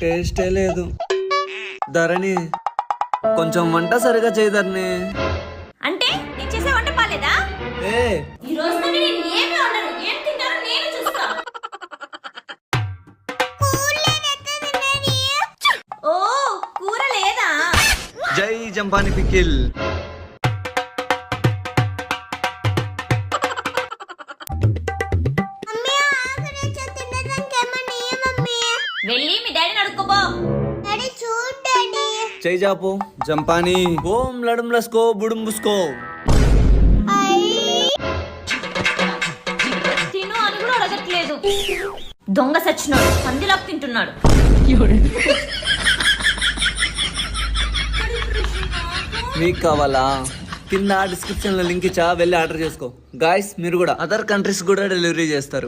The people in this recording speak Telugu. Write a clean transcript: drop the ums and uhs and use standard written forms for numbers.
టేస్టే లేదు. ధరణి కొంచెం వంట సరిగా చేయదర్ని. అంటే నేను చేసే వంట బాలేదా? ఏ ఈ రోజు నుండి నేను ఏమీ వండను. ఏం తింటారో నేను చూస్తా. ఓ కూర లేదా? జై జంపాని పికిల్. వెళ్ళి మీ డాడీని అడుక్కోపో. జై జాపు జంపాని. ఓం లడుం లస్కో బుడుం బుస్కో. తిను అని కూడా అడగట్లేదు. దొంగ సచ్చినాడు, పందిలాకు తింటున్నాడు. మీకు కావాలా? కింద డిస్క్రిప్షన్ లో లింక్ ఇచ్చా, వెళ్ళి ఆర్డర్ చేసుకో. గాయస్ మీరు కూడా అదర్ కంట్రీస్ కూడా డెలివరీ చేస్తారు.